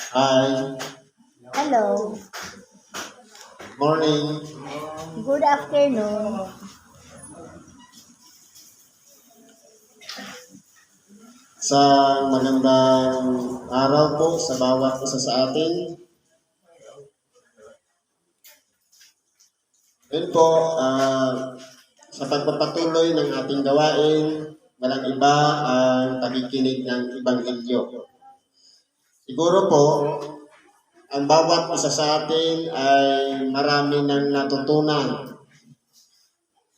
Hi, Hello. morning. Good afternoon. Sa magandang araw po sa bawat isa sa atin. Ngayon po, sa pagpapatuloy ng ating gawain, walang iba ang pakikinig ng Ebanghelyo. Siguro po, ang bawat isa sa atin ay marami nang natutunan.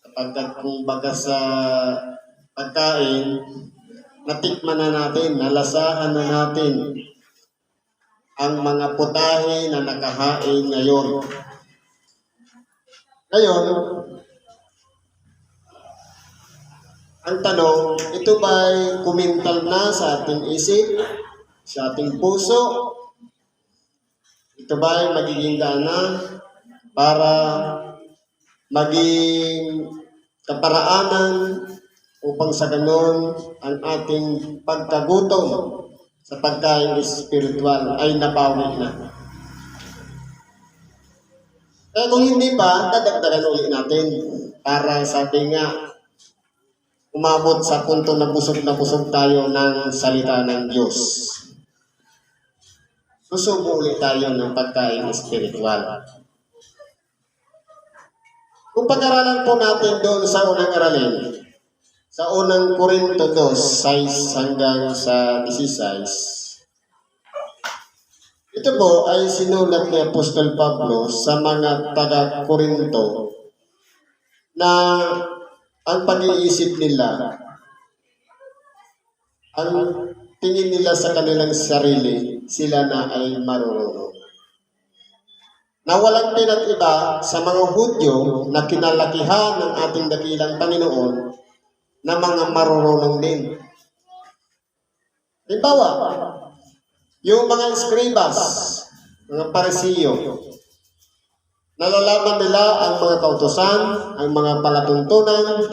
Sapagkat kung baga sa pagkain, natikman na natin, nalasaan na natin ang mga putahe na nakahain ngayon. Ngayon, ang tanong, ito ba'y kumintal na sa ating isip, sa ating puso? Ito ba'y magiging dana para maging kaparaanan upang sa ganon ang ating pagkagutom sa pagkain espiritual ay nabawi na? Eh kung hindi pa, dadagdagan ulit natin para sabi nga, umabot sa punto na busog tayo ng salita ng Diyos. Susubo ulit tayo ng pagkain espiritual. Kung pag-aralan po natin doon sa unang aralin, sa unang Korinto 2:6 hanggang sa 16, ito po ay sinulat ni Apostol Pablo sa mga taga-Korinto na ang pag-iisip nila, ang tingin nila sa kanilang sarili, sila na ay marunong. Na walang pinag-iba sa mga Hudyo na kinalakihan ng ating dakilang Panginoon na mga marunong din. Halimbawa, yung mga eskribas, mga parisiyo, nalalaman nila ang mga kautusan, ang mga palatuntunan,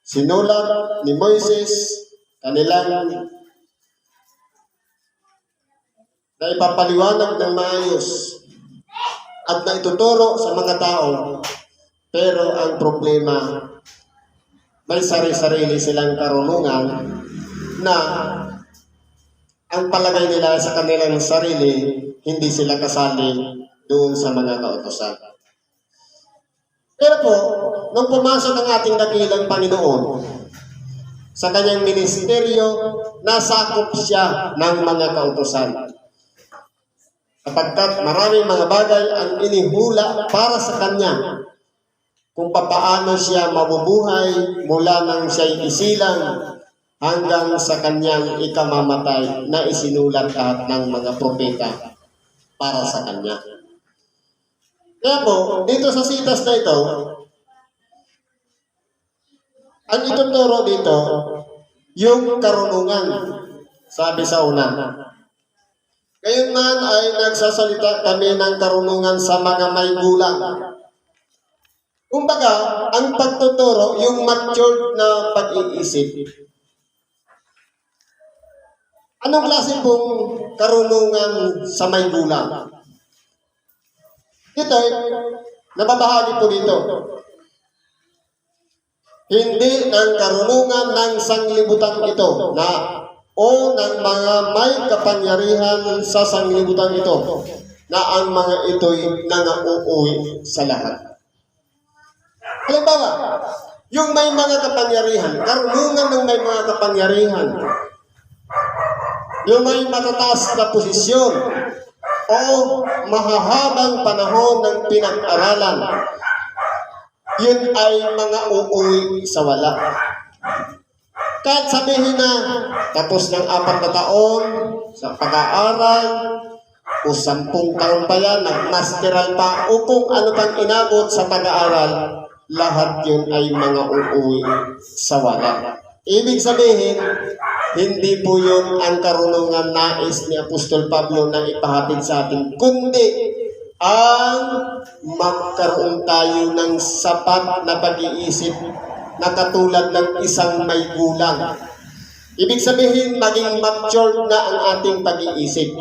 sinulat ni Moises, kanilang na ipapaliwanag ng maayos at na ituturo sa mga tao. Pero ang problema, may sari-sarili silang karunungan na ang palagay nila sa kanilang sarili, hindi sila kasali doon sa mga kautusan. Pero po, nung pumasok ang ating dakilang Panginoon sa kanyang ministeryo, nasakop siya ng mga kautusan. Sapagkat maraming mga bagay ang inihula para sa kanya kung papaano siya mabubuhay mula nang siya'y isilang hanggang sa kanyang ikamamatay na isinulat lahat ng mga propeta para sa kanya. Kaya po, dito sa sitas na ito, ang ituturo dito, yung karunungan, sabi sa una. Ngayon man ay nagsasalita kami ng karunungan sa mga may gulang. Kumbaga, ang pagtuturo, yung matured na pag-iisip. Anong klase pong karunungan sa may gulang? Ito, nababahagi po dito. Hindi ng karunungan ng sanglibutan ito na o ng mga may kapangyarihan sa sanglibutan ito na ang mga ito'y nangauuwi sa lahat. Halimbawa, yung may mga kapangyarihan, karunungan ng may mga kapangyarihan, yung may matataas na posisyon o mahahabang panahon ng pinag-aralan, yun ay mga uuwi sa wala. Kahit sabihin na tapos ng 4 na taon sa pag-aaral o 10 taon pa yan, nag-masteral pa o kung ano pang inabot sa pag-aaral, lahat yun ay mga uuwi sa wala. Ibig sabihin, hindi po yun ang karunungan nais ni Apostol Pablo na ipahatid sa atin, kundi ang magkaroon tayo ng sapat na pag-iisip na katulad ng isang may gulang. Ibig sabihin, maging mature na ang ating pag-iisip.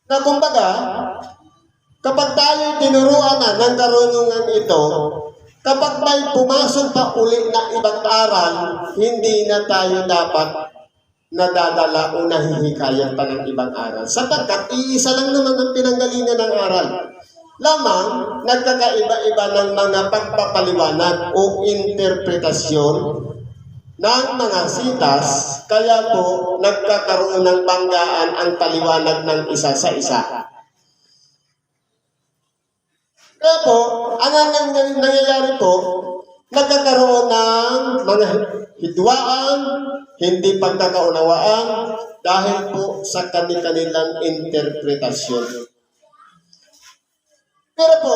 Na kumbaga, kapag tayo tinuruan na ng karunungan ito, kapag may pumasok pa uli na ibang aral, hindi na tayo dapat nadadala o nahihikayan pa ng ibang aral. Sapagkat iisa lang naman ang pinanggalingan ng aral. Lamang, nagkakaiba-iba ng mga pagpapaliwanag o interpretasyon ng mga sitas, kaya po nagkakaroon ng banggaan ang paliwanag ng isa sa isa. Kaya po, ang nangyayari po, nagkakaroon ng mga hidwaan, hindi pagkakaunawaan, dahil po sa kanilang interpretasyon. Pero po,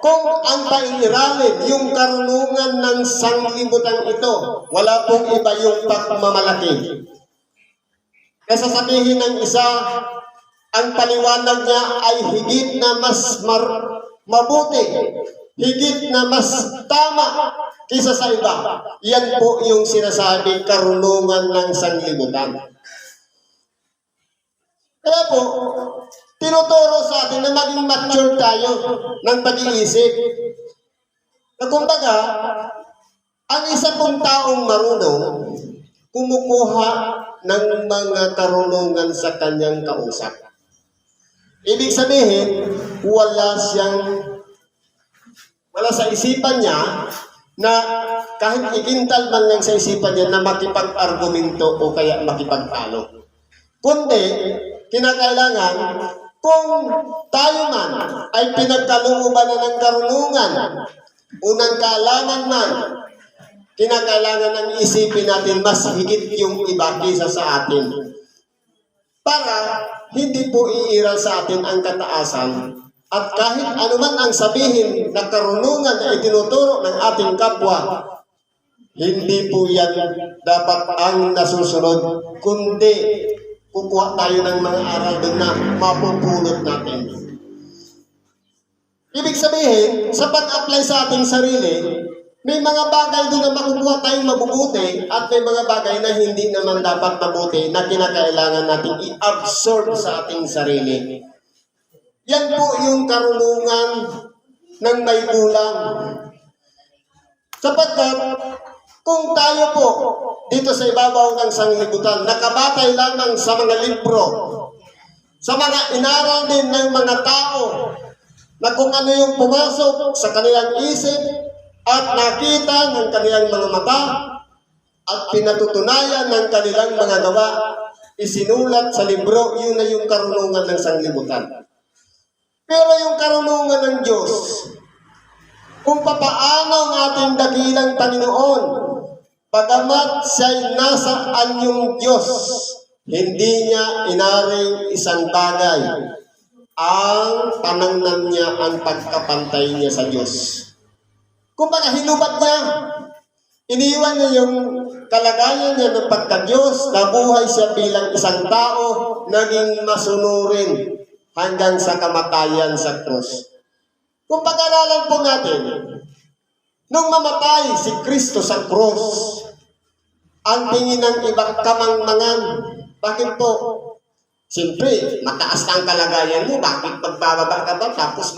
kung ang paingiralin, yung karunungan ng sanglibutan ito, wala pong iba yung pagmamalaki. Kaya sasabihin ng isa, ang paliwanag niya ay higit na mas mabuti, higit na mas tama kaysa sa iba. Yan po yung sinasabi karunungan ng sanglibutan. Kaya po, tinuturo sa atin na maging mature tayo ng pag-iisip. Na kumbaga, ang isa pong taong marunong, kumukuha ng mga karunungan sa kanyang kausap. Ibig sabihin, wala sa isipan niya na kahit ikintal man lang sa isipan niya na makipag-argumento o kaya makipagtalo. Kundi, kinakailangan, kung tayo man ay pinagkalooban na ng karunungan, unang kaalaman man, kinakailangan ng isipin natin mas higit yung iba kaysa sa atin. Para hindi po iiral sa atin ang kataasan at kahit anuman ang sabihin na karunungan na itinuturo ng ating kapwa, hindi po yan dapat ang nasusunod, kundi kukuha tayo ng mga aral doon na mapupulot natin. Ibig sabihin, sa pag-apply sa ating sarili, may mga bagay doon na makukuha tayong mabubuti at may mga bagay na hindi naman dapat mabuti na kinakailangan natin i-absorb sa ating sarili. Yan po yung karunungan ng may kulang. Sapagkat kung tayo po dito sa ibabaw ng sanglibutan, nakabatay lamang sa mga libro, sa mga inaral din ng mga tao, na kung ano yung pumasok sa kanilang isip at nakita ng kanilang mga mata at pinatutunayan ng kanilang mga gawa, isinulat sa libro, yun na yung karunungan ng sanglibutan. Pero yung karunungan ng Diyos, kung papaano ang ating dakilang Panginoon, bagamat siya'y nasa anyong Diyos, hindi niya inaring isang bagay. Ang panangnan niya ang pagkapantay niya sa Diyos. Kumbaga, hinubad niya. Iniwan niya yung kalagayan niya ng pagka-Diyos, nabuhay siya bilang isang tao, naging masunurin hanggang sa kamatayan sa krus. Kung pag-aralan po natin, nung mamatay si Kristo sa krus, ang tingin ng ibang kamangmangan, bakit po? Siyempre, mataas na ang kalagayan mo, bakit magbababa ka ba tapos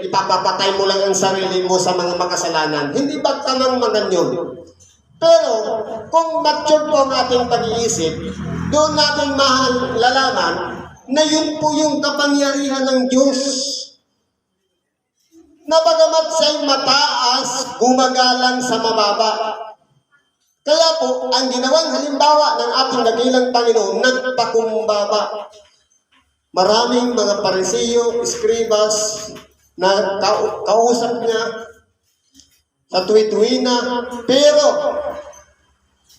ipapapatay mo lang ang sarili mo sa mga makasalanan? Hindi ba kamangmangan yun? Pero, kung mature po ang ating pag-iisip, doon natin malalaman na yun po yung kapangyarihan ng Diyos. Na bagamat siya'y mataas, gumagalang sa mababa. Kaya po, ang ginawang halimbawa ng ating dakilang Panginoon, nagpakumbaba. Maraming mga Pariseo, Eskribas, na kausap niya sa tuwi-tuwina, pero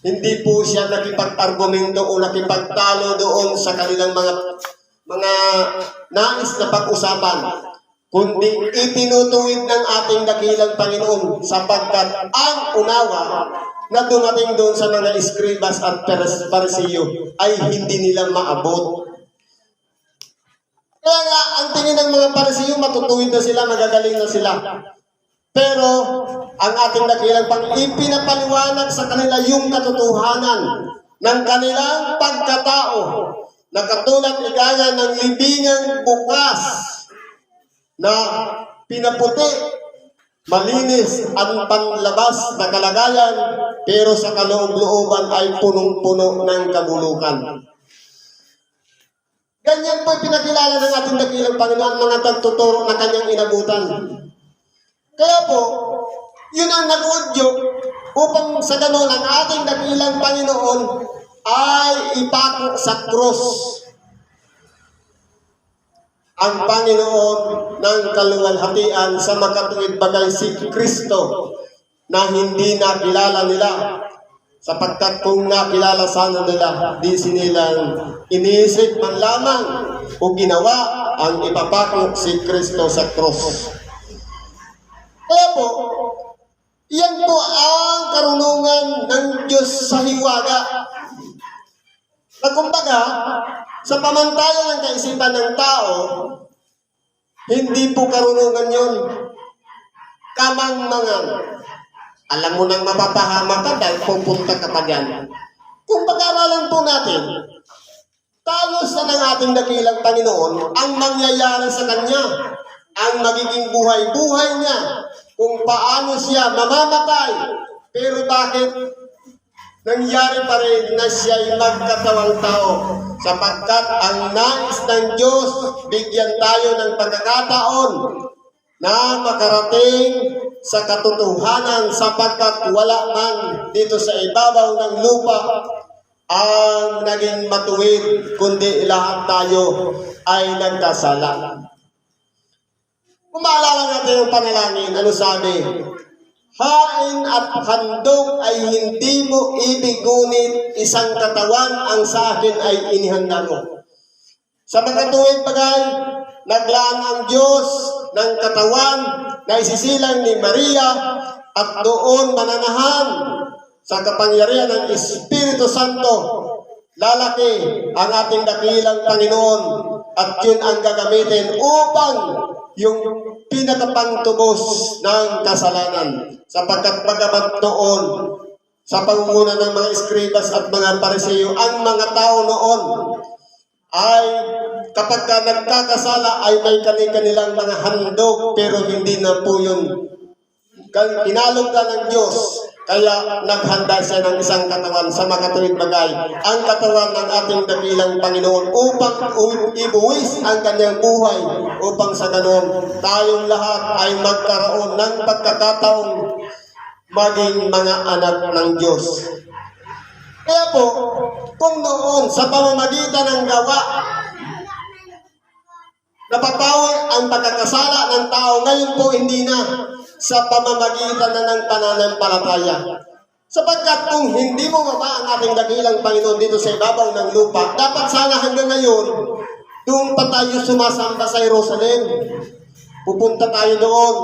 hindi po siya nakipag-argumento o nakipagtalo doon sa kanilang mga nais na pag-usapan, kundi itinutuwid ng ating dakilang Panginoon sapagkat ang unawa na dumating doon sa mga Eskribas at Pariseo ay hindi nila maabot. Kaya nga, ang tingin ng mga Pariseo, matutuwid na sila, magagaling na sila. Pero, ang ating dakilang ipinapaliwanag sa kanila yung katotohanan ng kanilang pagkatao. na katulad igaya ng libingang bukas na pinaputi, malinis ang panlabas na kalagayan, pero sa kaloob-looban ay punong-puno ng kabulukan. Ganyan po pinakilala ng ating dakilang Panginoon mga tagtuturo na kanyang inabutan. Kaya po, yun ang nag-udyok upang sa ganon ang ating dakilang Panginoon ay ipako sa krus. Ang Panginoon ng kaluwalhatian sa makatuwid bagay si Kristo na hindi nakilala nila, sapagkat kung nakilala sana nila, di sinilang iniisip man lamang o ginawa ang ipapako si Kristo sa krus. Kaya po, iyan po ang karunungan ng Diyos sa hiwaga. Na kumbaga, sa pamantayan ng kaisipan ng tao, hindi po karunungan yun. Kamangmangan. Alam mo nang mapapahama ka dahil pupunta ka pa dyan. Kung pag-aralan po natin, talos na ng ating dakilang Panginoon ang mangyayari sa Kanya, ang magiging buhay-buhay niya, kung paano siya mamamatay. Pero bakit nangyari pa rin na siya'y magkatawang tao? Sapagkat ang nais ng Diyos, bigyan tayo ng pagkakataon na makarating sa katotohanan, sapagkat wala man dito sa ibabaw ng lupa ang naging matuwid, kundi lahat tayo ay nagkasala. Kung maalala natin yung panalangin, ano sabi? Hain at handog ay hindi mo ibig, ngunit isang katawan ang sa akin ay inihanda mo. Sa magkatuwid bagay, naglaan ang Diyos ng katawan na isisilang ni Maria, at doon mananahan sa kapangyarihan ng Espiritu Santo, lalaki ang ating dakilang Panginoon, at yun ang gagamitin upang yung pinakapangtubos ng kasalanan. Sapagkat bagamat noon, sa pangunguna ng mga eskribas at mga pariseyo, ang mga tao noon ay kapag ka nagkakasala ay may kanilang mga handog, pero hindi na po yun. Inalog ka ng Diyos, kaya naghanda siya ng isang katawan sa makatuwid bagay, ang katawan ng ating dakilang Panginoon, upang ibuwis ang kanyang buhay, upang sa ganon tayong lahat ay magkaroon ng pagkakataong maging mga anak ng Diyos. Kaya po, kung noon sa pamamagitan ng gawa napapawi ang pagkakasala ng tao, ngayon po hindi na, sa pamamagitan na ng pananampalataya. Sapagkat kung hindi mo mapa ang ating dakilang Panginoon dito sa ibabaw ng lupa, dapat sana hanggang ngayon, doon pa tayo sumasamba sa Jerusalem. Pupunta tayo doon.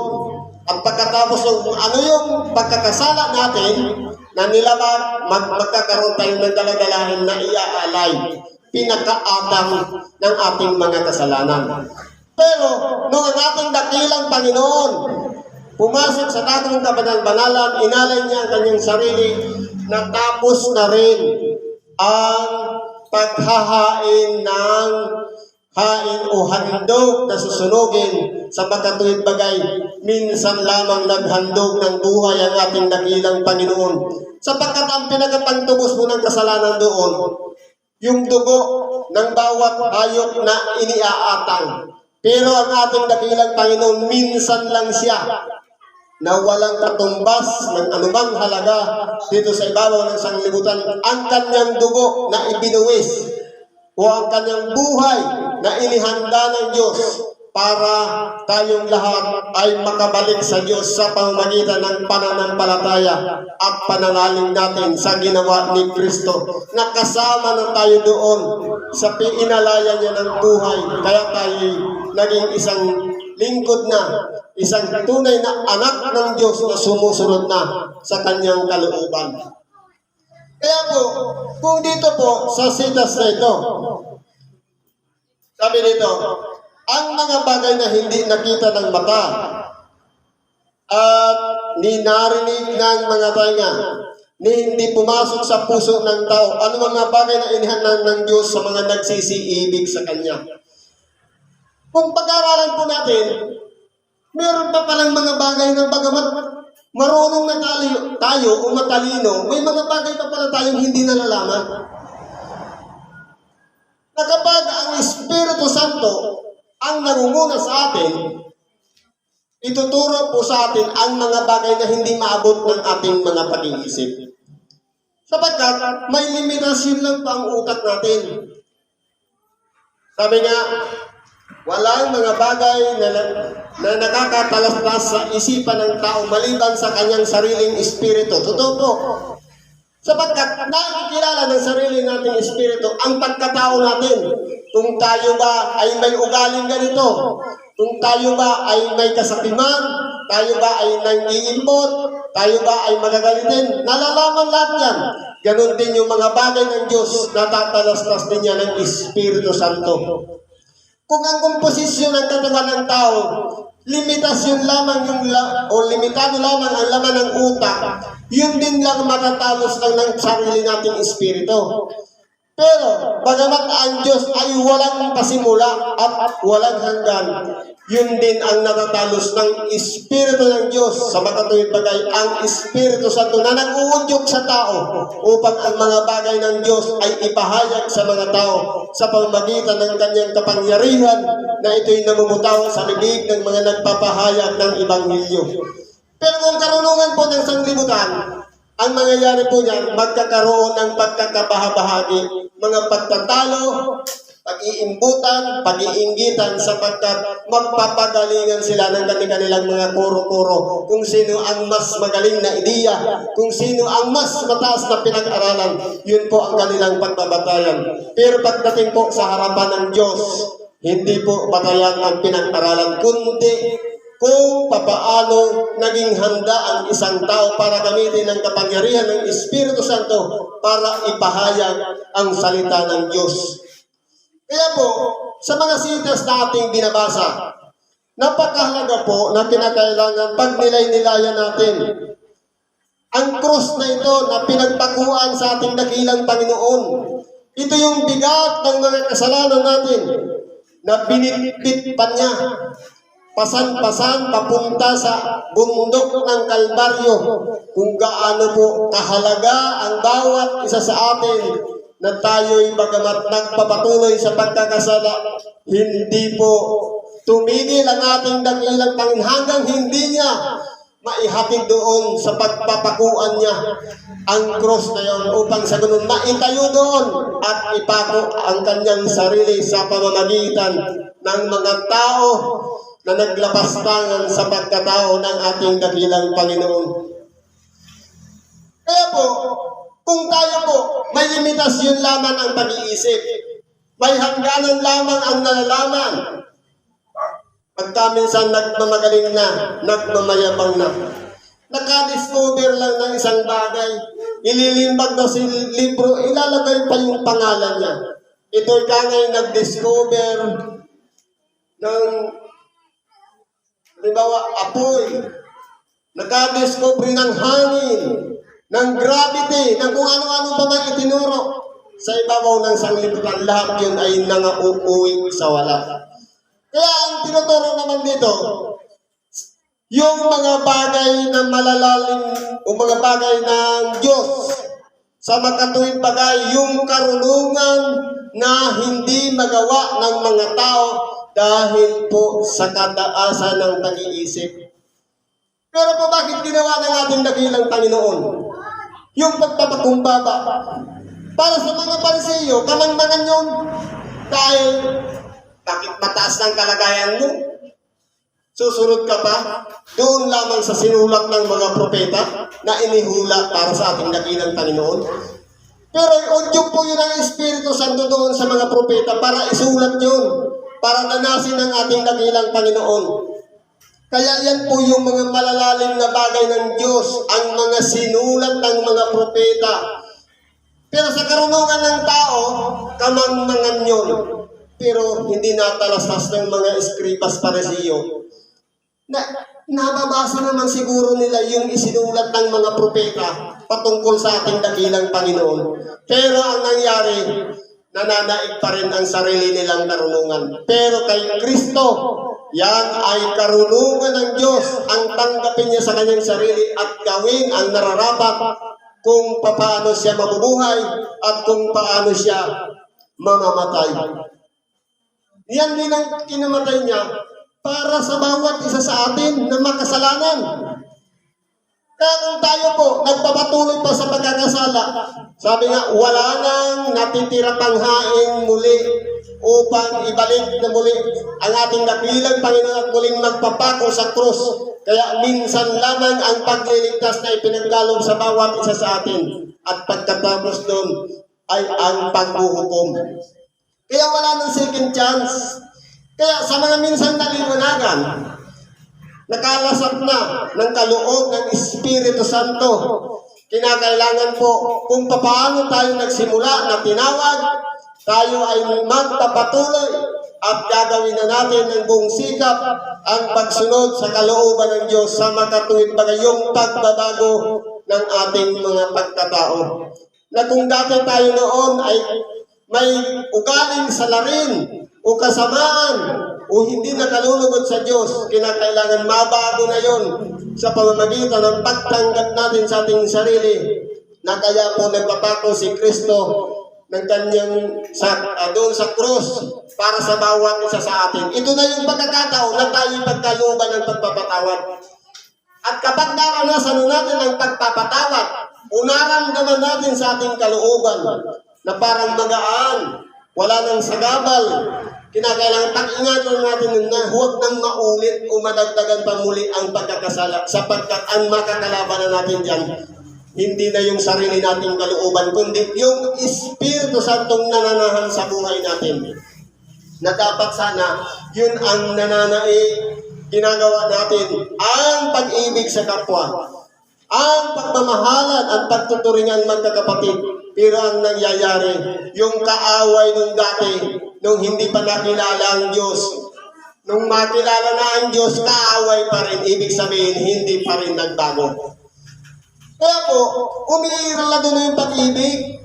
At pagkatapos ng ano yung pagkakasala natin, na nilabag, magkakaroon tayo ng daladalahin na iaalay, pinakaatang ng ating mga kasalanan. Pero, nung ang ating dakilang Panginoon pumasok sa datong kabanal-banalan, inalay niya ang kanyang sarili, natapos na rin ang paghahain ng hain o handog na susunugin sa makatuwid bagay. Minsan lamang naghandog ng buhay ang ating dakilang Panginoon, sapagkat ang pinakapantubos mo ng kasalanan doon, yung dugo ng bawat hayop na iniaatang. Pero ang ating dakilang Panginoon, minsan lang siya na walang katumbas ng anumang halaga dito sa ibabaw ng sanglibutan, ang kanyang dugo na ibinuwis o ang kanyang buhay na inihanda ng Diyos para tayong lahat ay makabalik sa Diyos sa pamamagitan ng pananampalataya at pananalig natin sa ginawa ni Kristo. Nakasama na tayo doon sa pinalaya niya ng buhay, kaya tayo naging isang lingkod na, isang tunay na anak ng Diyos na sumusunod na sa kanyang kalooban. Kaya po, kung dito po sa sitas na ito, sabi dito, ang mga bagay na hindi nakita ng mata at ninarinig ng mga tainga ni hindi pumasok sa puso ng tao. Ano mga bagay na inihandog ng Diyos sa mga nagsisiibig sa Kanya. Kung pag-aaralan po natin, meron pa palang mga bagay na bagamat marunong na tayo o matalino, may mga bagay pa pala tayong hindi nalalaman. Na kapag ang Espiritu Santo ang nangunguna sa atin, ituturo po sa atin ang mga bagay na hindi maabot ng ating mga pag-iisip. Sapagkat may limitasyon lang pa ang utak natin. Sabi nga, walang mga bagay na nakakatalastas sa isipan ng tao maliban sa kanyang sariling espiritu. Totoo po. Sapagkat nakikilala ng sarili nating espiritu ang pagkatao natin. Kung tayo ba ay may ugaling ganito, kung tayo ba ay may kasakiman, tayo ba ay nangiimpot, tayo ba ay magagalitin, nalalaman lahat yan. Ganon din yung mga bagay ng Diyos, natatalastas din yan ng Espiritu Santo. Kung ang komposisyon ng katawan ng tao, limitasyon lamang limitado lamang ang laman ng utak, yun din lang matatalos lang ng sarili nating espiritu. Pero, bagamat ang Diyos ay walang pasimula at walang hanggan, yun din ang natatalos ng Espiritu ng Diyos sa makatuwid bagay, ang Espiritu Santo na nag-uudyok sa tao upang ang mga bagay ng Diyos ay ipahayag sa mga tao sa pamamagitan ng kanyang kapangyarihan na ito'y namumutaw sa bibig ng mga nagpapahayag ng Ebanghelyo. Pero kung karunungan po ng sanglibutan, ang mangyayari po niyan, magkakaroon ng pagkakabahabahagi, mga pagtatalo, pag-iimbutan, pag-iinggitan, sapagkat magpapagalingan sila ng kanilang mga kuro-kuro. Kung sino ang mas magaling na ideya, kung sino ang mas mataas na pinag-aralan, yun po ang kanilang pagbabatayan. Pero pagdating po sa harapan ng Diyos, hindi po batayan ang pinag-aralan, kundi kung papaano naging handa ang isang tao para gamitin ang kapangyarihan ng Espiritu Santo para ipahayag ang salita ng Diyos. Kaya po, sa mga sitas na ating binabasa, napakahalaga po na kinakailangan pag nilay-nilayan natin ang krus na ito na pinagpakuan sa ating dakilang Panginoon. Ito yung bigat ng mga kasalanan natin na binitbit pa niya. Pasan-pasan papunta sa bundok ng Kalbaryo, kung gaano po kahalaga ang bawat isa sa atin na tayo'y bagamat nagpapatuloy sa pagkakasala, hindi po tumigil ang ating dakilang Panginoon hanggang hindi niya maihatid doon sa pagpapakuan niya ang cross na yon upang sa ganun maitayo doon at ipako ang kanyang sarili sa pamamagitan ng mga tao na naglapastangan sa pagkatao ng ating dakilang Panginoon. Kaya po, kung tayo po, may limitasyon lamang ang pag-iisip, may hangganan lamang ang nalalaman, pagka minsan nagmamagaling na, nagmamayabang na, nakadiscover lang ng isang bagay, ililimbag na si libro, ilalagay pa yung pangalan niya. Ito'y kangay nag-discover ng halimbawa, apoy, nakadiscover ng hangin, ng gravity, ng kung ano-ano pa man itinuro sa ibabaw ng sanglibutan, lahat yun ay nangauuwi sa wala. Kaya ang tinuturo naman dito, yung mga bagay na malalalim o mga bagay ng Diyos sa makatuwid bagay, yung karunungan na hindi magawa ng mga tao dahil po sa kataasan ng pag-iisip. Pero po bakit ginawa ng ating dakilang Panginoon? Yung pagpapakumbaba. Para sa mga Pariseo, kamang-mangan yun. Dahil, bakit mataas ng kalagayan mo? Susunod ka pa? Doon lamang sa sinulat ng mga propeta na inihula para sa ating dakilang Panginoon. Pero udyok po yun ang Espiritu Santo doon sa mga propeta para isulat yun, para nanasin ng ating dakilang Panginoon. Kaya yan po yung mga malalalim na bagay ng Diyos, ang mga sinulat ng mga propeta. Pero sa karunungan ng tao, kamang-mangan yun. Pero hindi natalastas ng mga eskribas Pariseo. Na, nababasa naman siguro nila yung isinulat ng mga propeta patungkol sa ating dakilang Panginoon. Pero ang nangyari, nananaig pa rin ang sarili nilang karunungan. Pero kay Kristo, yan ay karunungan ng Diyos ang tanggapin niya sa kanyang sarili at gawin ang nararapat kung paano siya mabubuhay at kung paano siya mamamatay. Yan din ang kinamatay niya para sa bawat isa sa atin na makasalanan. Kaya kung tayo po nagpapatuloy pa sa pagkakasala, sabi nga, wala nang natitira pang haing muli upang ibalik na muli ang ating dakilang Panginoon at muling magpapako sa krus. Kaya minsan lamang ang pagliligtas na ipinagkaloob sa bawat isa sa atin. At pagkatapos doon ay ang paghuhukom. Kaya wala nang second chance. Kaya sa mga minsan naliwanagan, nakalasap na ng kaloob ng Espiritu Santo. Kinakailangan po kung paano tayo nagsimula na tinawag, tayo ay magpapatuloy at gagawin na natin ng buong sikap ang pagsunod sa kalooban ng Diyos sa makatuwid bagayong pagbabago ng ating mga pagkatao. Na kung dati tayo noon ay may ugaling salarin o kasamaan o hindi nakalulugod sa Diyos, kinakailangan mabago na yon sa pamamagitan ng pagtanggap natin sa ating sarili, na kaya po nagpapako si Kristo ng kanyang doon sa krus para sa bawat isa sa atin. Ito na yung pagkakataon na tayo pagkalooban ng pagpapatawad. At kapag naranasan natin ang pagpapatawad, unaramdaman natin sa ating kalooban na parang magaan, wala nang sagabal. Kinakailangan pag-ingatan natin na huwag nang maulit o madagdagan pa muli ang pagkakasala, sapagkat ang makakalaban na natin dyan, hindi na yung sarili nating kalooban, kundi yung Espiritu Santong nananahan sa buhay natin. Na dapat sana, yun ang ginagawa natin, ang pag-ibig sa kapwa, ang pagmamahalan at pagtuturingan magkakapatid. Pero ang nangyayari, yung kaaway nung dati, nung hindi pa nakilala ang Diyos, nung makilala na ang Diyos, kaaway pa rin. Ibig sabihin, hindi pa rin nagbago. Kaya po, umiiral doon yung pag-ibig.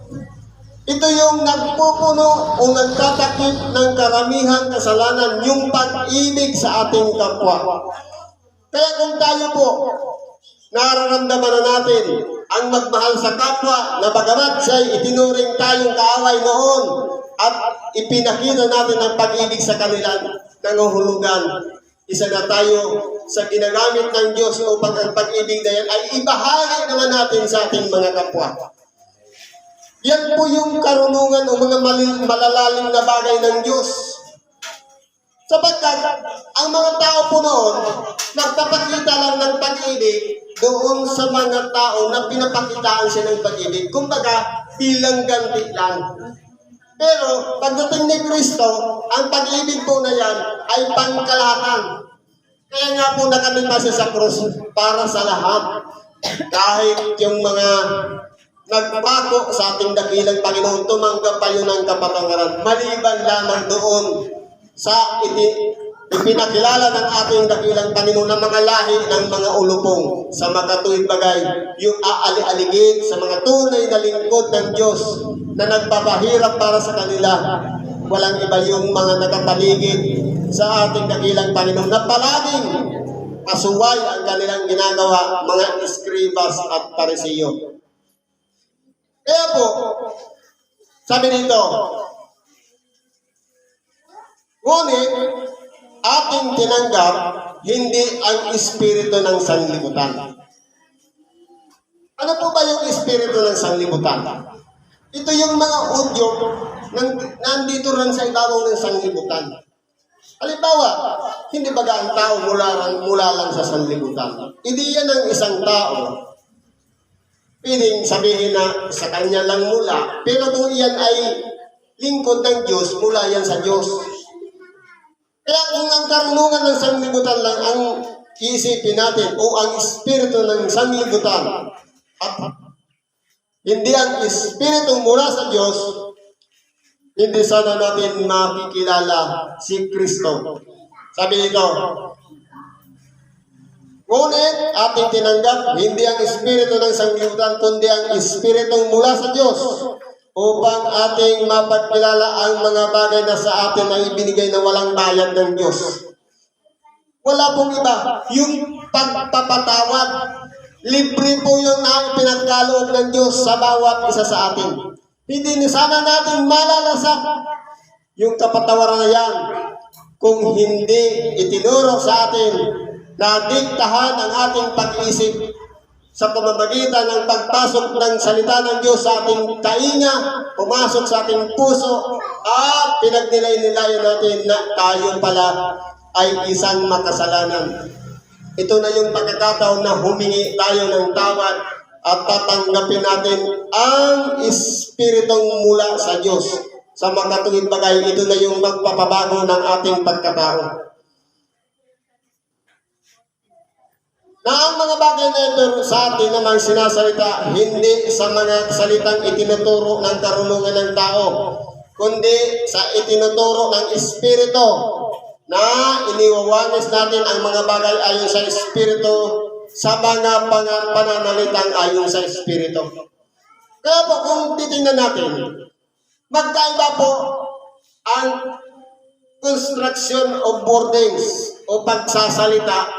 Ito yung nagpupuno o nagtatakip ng karamihang kasalanan, yung pag-ibig sa ating kapwa. Kaya kung tayo po, nararamdaman na natin ang magmahal sa kapwa na bagamat siya'y itinuring tayong kaaway noon at ipinakita natin ang pag-ibig sa kanila nanguhulugan. Isa na tayo sa ginagamit ng Diyos upang ang pag-ibig na yan ay ibahagi naman natin sa ating mga kapwa. Yan po yung karunungan o mga malalalim na bagay ng Diyos. Sapagkat ang mga tao po noon, nagpapakita lang ng pag-ibig doon sa mga tao na pinapakitaan siya ng pag-ibig. Kumbaga, bilang ganti lang. Pero, pagdating ni Kristo, ang pag-ibig po na yan ay pangkalahatan. Kaya nga po nakamit siya sa krus para sa lahat. Kahit yung mga nagpako sa ating dakilang Panginoon, tumanggap pa yun ng kapatawaran. Maliban lamang doon sa ipinakilala ng ating dakilang Panginoon ng mga lahi ng mga ulupong sa makatuwid bagay, yung aali-aligid sa mga tunay na lingkod ng Diyos na nagpapahirap para sa kanila. Walang iba yung mga nakapaligid sa ating dakilang Panginoon na palaging pasuway ang kanilang ginagawa, mga eskribas at parisiyo. Kaya po, sabi dito, ngunit ating tinanggap hindi ang espiritu ng sanlibutan. Ano po ba yung espiritu ng sanlibutan? Ito yung mga udyo nandito rin sa ibabaw ng sanlibutan. Halimbawa, hindi ba ang tao mula lang sa sanlibutan? Hindi yan ang isang tao. Pwedeng sabihin na sa kanya lang mula, pero kung iyan ay lingkod ng Diyos, mula yan sa Diyos. Kaya kung ang karunungan ng sanlibutan lang ang iisipin natin o ang espiritu ng sanlibutan at hindi ang espiritu mula sa Diyos, hindi sana natin makikilala si Kristo. Sabi nito, Ngunit ating tinanggap hindi ang espiritu ng sanglibutan kundi ang espiritu mula sa Diyos upang ating mapagkilala ang mga bagay na sa atin ay ibinigay na walang bayad ng Diyos. Wala pong iba. Yung pagpapatawad, libre po yung na pinagkaloob ng Diyos sa bawat isa sa atin. Hindi ni sana natin malalasak yung kapatawaran na yan kung hindi itinuro sa atin na diktahan ang ating pag-isip sa pamamagitan ng pagpasok ng salita ng Diyos sa ating tainga, pumasok sa ating puso, at pinagnilay-nilayan natin na tayo pala ay isang makasalanan. Ito na yung pagkakataon na humingi tayo ng tawad at tatanggapin natin ang Espiritong mula sa Diyos. Sa makatuwid bagay, ito na yung magpapabago ng ating pagkatao. Na ang mga bagay na ito sa atin namang sinasalita, hindi sa mga salitang itinuturo ng karunungan ng tao, kundi sa itinuturo ng Espiritu na iniwawanis natin ang mga bagay ayon sa Espiritu sa mga pananalitang ayon sa Espiritu. Kaya po kung titingnan natin, magkaiba po ang construction of wordings o pagsasalita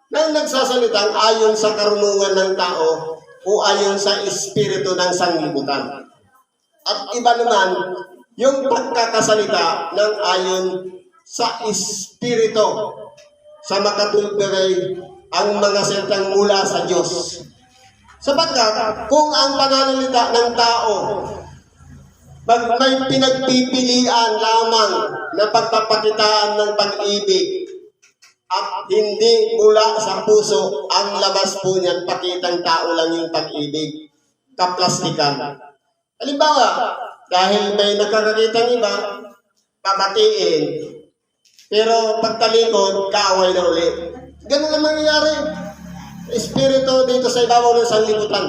ng nagsasalitang ayon sa karunungan ng tao o ayon sa espiritu ng sanglibutan. At iba naman yung pagkakasalita ng ayon sa espiritu sa makatulbay ang mga salitang mula sa Diyos. Sapagkat kung ang pananalita ng tao may pinagpipilian lamang na pagpapakitaan ng pag-ibig at hindi mula sa puso, ang labas po niyan, pakitang tao lang yung pag-ibig, kaplastikan. Halimbawa, dahil may nakakakitang iba, papatiin, pero pagtalikod, kaaway na ulit. Ganun ang mangyayari. Espiritu dito sa ibabaw ng sanglibutan.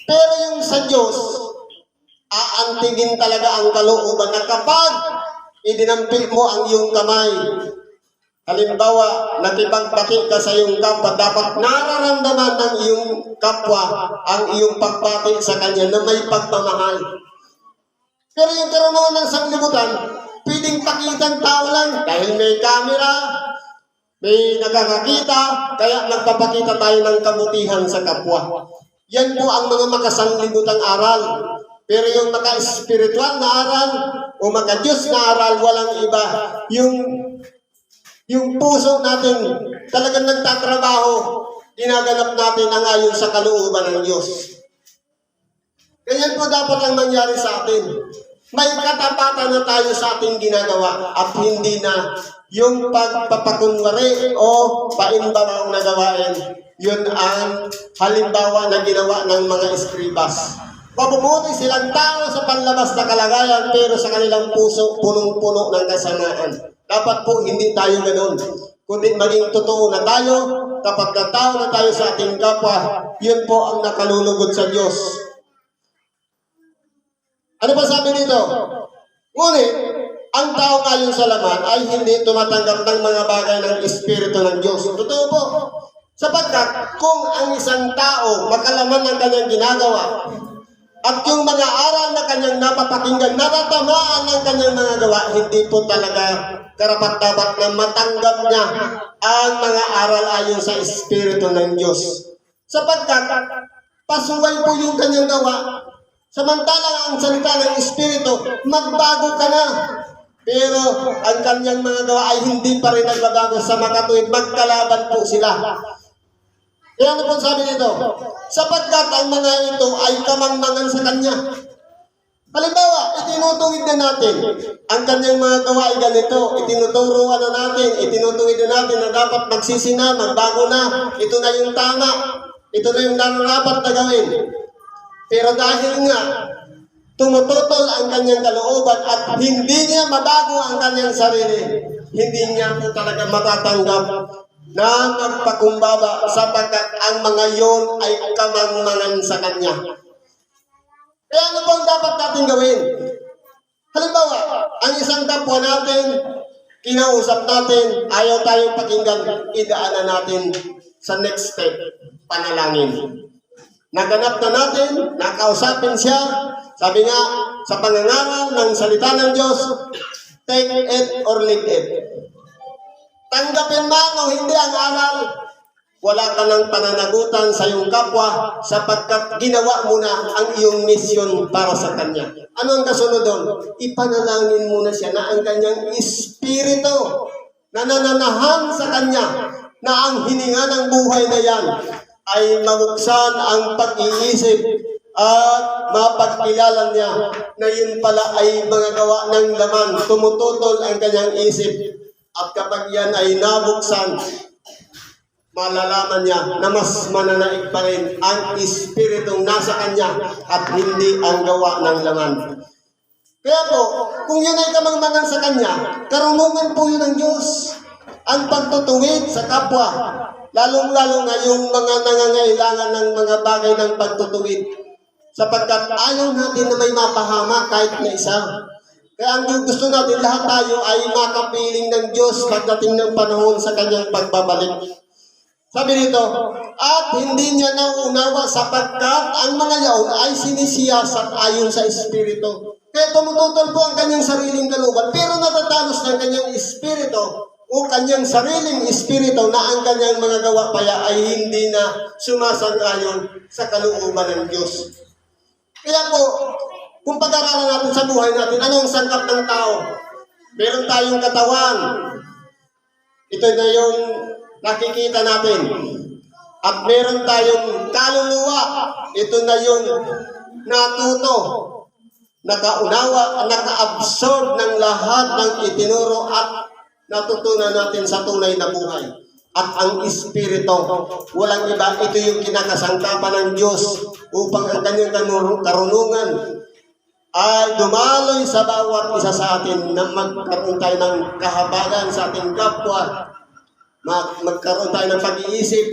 Pero yung sa Diyos, aantigin talaga ang kalooban na kapag idinampil mo ang iyong kamay, halimbawa, nakipagbati ka sa iyong kapwa, dapat nararamdaman ng iyong kapwa ang iyong pagbati sa kanya na may pagmamahal. Pero yung karunungan ng sanglibutan, pwedeng pakitang tao lang dahil may camera, may nakakakita, kaya nagpapakita tayo ng kabutihan sa kapwa. Yan po ang mga makasanglibutang aral. Pero yung maka-espiritual na aral o maka-Diyos na aral, walang iba. Yung puso natin talagang nagtatrabaho, ginaganap natin ang ayon sa kalooban ng Diyos. Ganyan po dapat ang mangyari sa atin. May katapatan na tayo sa ating ginagawa at hindi na yung pagpapakunwari o paimbabaw na gawain. Yun ang halimbawa na ginawa ng mga eskribas. Mabumuti silang tao sa panlabas na kalagayan pero sa kanilang puso punong-puno ng kasamaan. Dapat po hindi tayo ganoon. Kundi maging totoo na tayo, kapag tao na tayo sa ating kapwa, yun po ang nakalulugod sa Diyos. Ano ba sabi dito? Ngunit, ang tao ayon sa laman ay hindi tumatanggap ng mga bagay ng Espiritu ng Diyos. Totoo po. Sapagkat kung ang isang tao makalaman ng kanyang ginagawa, at yung mga aral na kanyang napapakinggan, natatamaan ng kanyang mga gawa, hindi po talaga karapat-dapat na matanggap niya ang mga aral ayon sa Espiritu ng Diyos. Sapagkat, pasuway po yung kanyang gawa. Samantalang ang salita ng Espiritu, magbago ka na. Pero ang kanyang mga gawa ay hindi pa rin nagbabago sa makatuwid. Magkalaban po sila. Kaya ano po sabi nito? Sapagkat ang mga ito ay kamangmangan sa kanya. Halimbawa, itinutuwid na natin. Ang kanyang mga gawa ay ganito. Itinuturuan na natin. Itinutuwid na natin na dapat magsisina, magbago na. Ito na yung tama. Ito na yung nararapat na gawin. Pero dahil nga, tumututol ang kanyang kalooban at hindi niya mabago ang kanyang sarili, hindi niya po talaga matatanggap na magpakumbaba sapagkat ang mga yon ay kamangmangan sa kanya. Kaya ano bang dapat natin gawin? Halimbawa, ang isang kapwa natin, kinausap natin, ayaw tayong pakinggan, idaanan natin sa next step, panalangin. Naganap na natin, nakausapin siya, sabi nga, sa pangangaral ng salita ng Diyos, take it or leave it. Tanggapin man o hindi ang aral, wala ka ng pananagutan sa iyong kapwa sapagkat ginawa mo na ang iyong misyon para sa kanya. Ano ang kasunod doon? Ipanalangin muna siya na ang kanyang espiritu na nananahan sa kanya na ang hininga ng buhay na yan ay mabuksan ang pag-iisip at mapagkilala niya na yun pala ay mga gawa ng laman. Tumututol ang kanyang isip at kapag yan ay nabuksan, malalaman niya na mas mananaig pa rin ang espiritong nasa kanya at hindi ang gawa ng laman. Kaya po, kung yun ay kamangmangan sa kanya, karunungan po yun ng Diyos. Ang pagtutuwid sa kapwa, lalong-lalo na yung mga nangangailangan ng mga bagay ng pagtutuwid. Sapagkat ayaw natin na may mapahama kahit na isa. Kaya ang gusto natin, lahat tayo ay makapiling ng Diyos pagdating ng panahon sa kanyang pagbabalik. Sabi dito, at hindi niya nauunawa sapagkat ang mga yaon ay sinisiyasat ayon sa Espiritu. Kaya tumututol po ang kanyang sariling kalooban, pero natatalos ng kanyang Espiritu o kanyang sariling Espiritu na ang kanyang mga gawa pala ay hindi na sumasang-ayon sa kalooban ng Diyos. Kaya po, kung pag-aralan natin sa buhay natin, ano ang sangkap ng tao? Meron tayong katawan. Ito na yung nakikita natin. At meron tayong kaluluwa. Ito na yung natuto, nakaunawa, naka-absorb ng lahat ng itinuro at natutunan natin sa tunay na buhay. At ang Espiritu, walang iba, ito yung kinakasangkapan ng Diyos upang ang kanyang karunungan ay dumaloy sa bawat isa sa atin na magkaroon tayo ng kahabagan sa ating kapwa, magkaroon tayo ng pag-iisip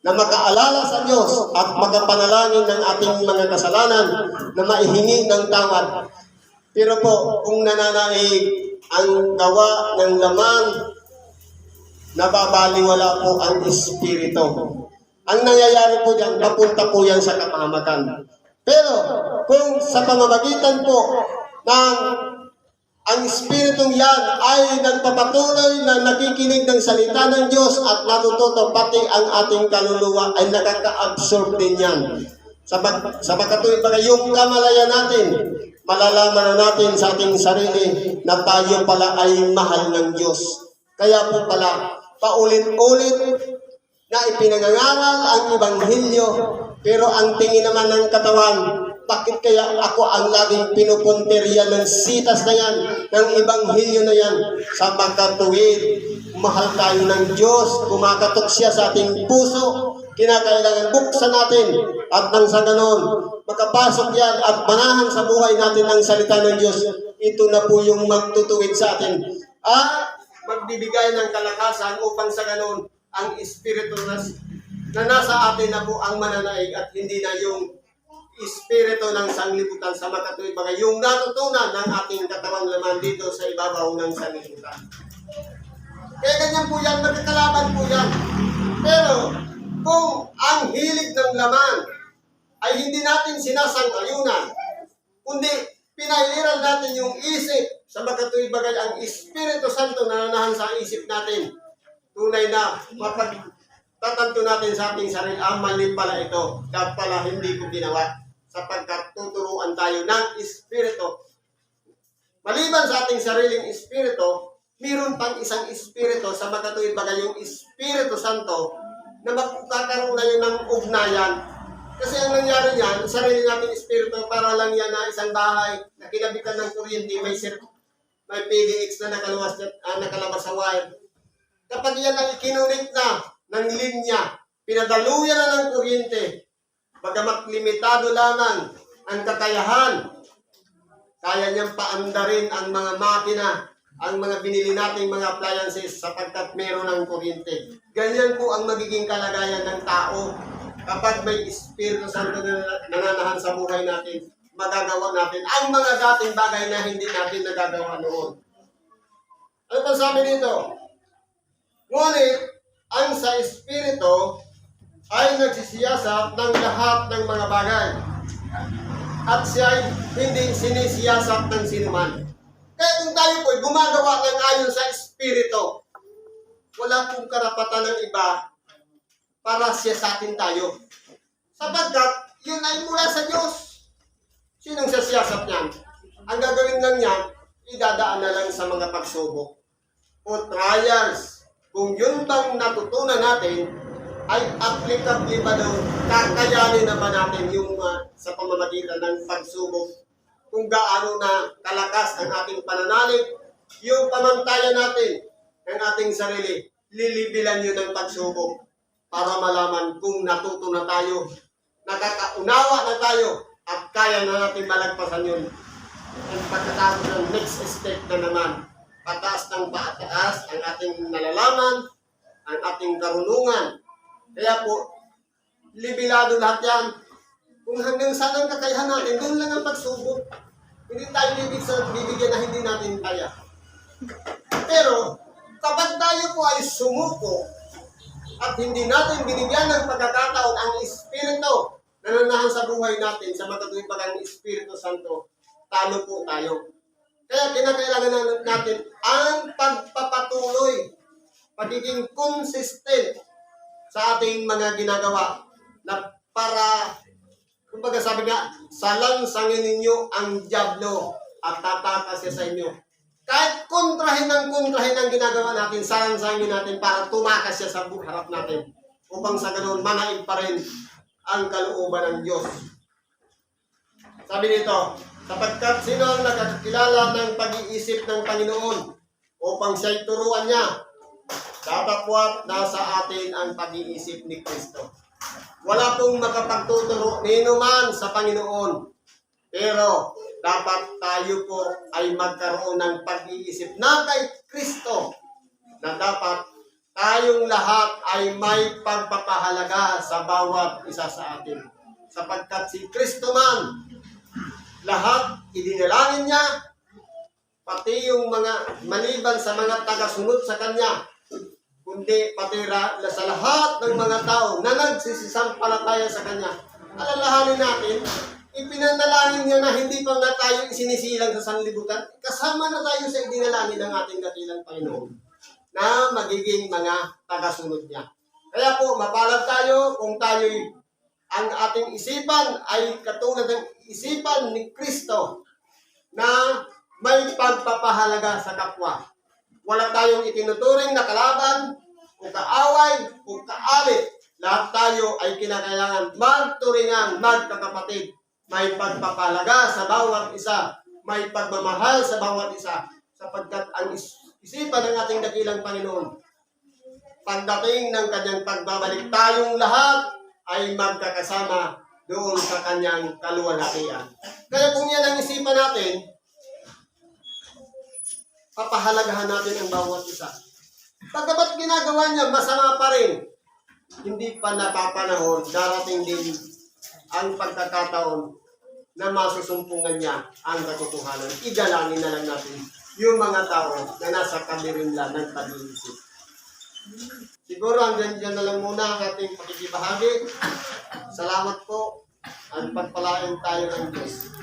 na makaalala sa Diyos at magapanalangin ng ating mga kasalanan na maihingi ng tawad. Pero po, kung nananaig ang gawa ng laman, nababaliwala po ang Espiritu. Ang nangyayari po diyan, papunta po yan sa kapahamakan. Pero, kung sa pamamagitan po ng ang Espiritong yan ay nagpapatuloy na nakikinig ng salita ng Diyos at natututo, pati ang ating kaluluwa ay nakaka-absorb din yan. Sa makatuwid pa yung kamalayan natin, malalaman na natin sa ating sarili na tayo pala ay mahal ng Diyos. Kaya po pala, paulit-ulit na ipinangangaral ang Ebanghelyo, pero ang tingin naman ng katawan, bakit kaya ako ang laging pinupunteriya ng sitas na yan, ng Ebanghelyo na yan? Sa makatuwid, mahal tayo ng Diyos, kumakatok siya sa ating puso, kinakailangan buksan natin, at nang sa ganon, makapasok yan at manahan sa buhay natin ang salita ng Diyos. Ito na po yung magtutuwid sa atin. At magbibigay ng kalakasan upang sa ganon, ang Espiritu na nasa atin na po ang mananaig at hindi na yung Espiritu ng sanglibutan sa makatuwid bagay, yung natutunan ng ating katawang laman dito sa ibabaw ng sanglibutan. Kaya ganyan po yan, magkakalaban po yan. Pero kung ang hilig ng laman ay hindi natin sinasangayunan, kundi pinailiran natin yung isip sa makatuwid bagay, ang Espiritu Santo na nanahan sa isip natin, tunay na mapagtatanto natin sa ating sarili, mali pala ito, dapat pala hindi ko ginawa, sapagkat tuturuan tayo ng Espiritu. Maliban sa ating sariling Espiritu, mayroon pang isang Espiritu sa makatuwid bagay, yung Espiritu Santo, na magkakaroon na yun ng ugnayan. Kasi ang nangyari niyan, sarili nating Espiritu, para lang yan na isang bahay na kinabitan ng kuryente, may PDX na nakalabas sa wire. Kapag yan ay kinunik na ng linya, pinadaluyan na ng kuryente, bagamat limitado lamang ang kakayahan, kaya niyang paandarin ang mga makina, ang mga binili nating mga appliances sapagkat meron ng kuryente. Ganyan po ang magiging kalagayan ng tao kapag may Espiritu Santo na nananahan sa buhay natin. Magagawa natin ang mga dating bagay na hindi natin nagagawa noon. Ano pa sabi dito? Ngunit, ang sa Espiritu ay nagsisiyasat ng lahat ng mga bagay. At siya ay hindi sinisiyasat ng sinuman. Kaya kung tayo po ay gumagawa ng ayon sa Espiritu, wala pong karapatan ng iba para siyasatin tayo. Sapagkat yun ay mula sa Diyos. Sinong sasiyasat niyan? Ang gagawin lang niyan, idadaan na lang sa mga pagsubok o trials. Kung yun bang natutunan natin, ay applicable ba daw, kakayanin na ba natin yung sa pamamagitan ng pagsubok, kung gaano na kalakas ang ating pananalig, yung pamantayan natin ng ating sarili, lilibilan yun ng pagsubok para malaman kung natuto na tayo, nakakaunawa na tayo, at kaya na natin malagpasan yun. Ang pagkatapos ng next step na naman, pataas ng pataas ang ating nalalaman, ang ating karunungan. Kaya po, libilado lahat yan. Kung hanggang saan ang kakayahan natin, doon lang ang pagsubok. Hindi tayo bibigyan na hindi natin kaya. Pero, kapag tayo po ay sumuko at hindi natin binigyan ng pagkakataon ang Espiritu na nanahan sa buhay natin sa matatuwing ng Espiritu Santo, talo po tayo. Kaya kinakailangan natin ang pagpapatuloy, pagiging consistent sa ating mga ginagawa na para, kumbaga sabi nga, salansangin ninyo ang dyablo at tatakas siya sa inyo. Kahit kontrahin ang ginagawa natin, salansangin natin para tumakas siya sa harap natin upang sa ganoon manaig pa rin ang kalooban ng Diyos. Sabi nito, sapagkat sino ang nakakilala ng pag-iisip ng Panginoon upang siya'y turuan niya, datapwat nasa atin ang pag-iisip ni Kristo. Wala pong makapagtuturo nino man sa Panginoon. Pero dapat tayo po ay magkaroon ng pag-iisip na kay Kristo, na dapat tayong lahat ay may pagpapahalaga sa bawat isa sa atin. Sapagkat si Kristo man, lahat idinalangin niya, pati yung mga maliban sa mga tagasunod sa Kanya, kundi pati sa lahat ng mga tao na nagsisisampalataya sa Kanya. Alalahanin natin, ipinanalangin niya na hindi pa nga tayo isinisilang sa sanlibutan, kasama na tayo sa idinalangin ng ating dakilang Panginoon na magiging mga tagasunod niya. Kaya po, mapalad tayo kung tayo'y ang ating isipan ay katulad ng isipan ni Kristo na may pagpapahalaga sa kapwa. Wala tayong itinuturing na kalaban, o kaaway, o kaalit. Lahat tayo ay kinakailangan magturingan, magkakapatid. May pagpapahalaga sa bawat isa. May pagmamahal sa bawat isa. Sapagkat ang isipan ng ating dakilang Panginoon, pagdating ng kanyang pagbabalik, tayong lahat ay magkakasama doon sa kanyang kaluwalhatian. Kaya kung yan ang isipan natin, papahalagahan natin ang bawat isa. Pagkabat ginagawa niya, masama pa rin. Hindi pa napapanahon, darating din ang pagkakataon na masusumpungan niya ang katotohanan. Idalangin na lang natin yung mga tao na nasa kabirimlan ng pag-iisip. Siguro hanggang dyan na lang muna ang ating pakikibahagi. Salamat po at pagpalain tayo ng Diyos.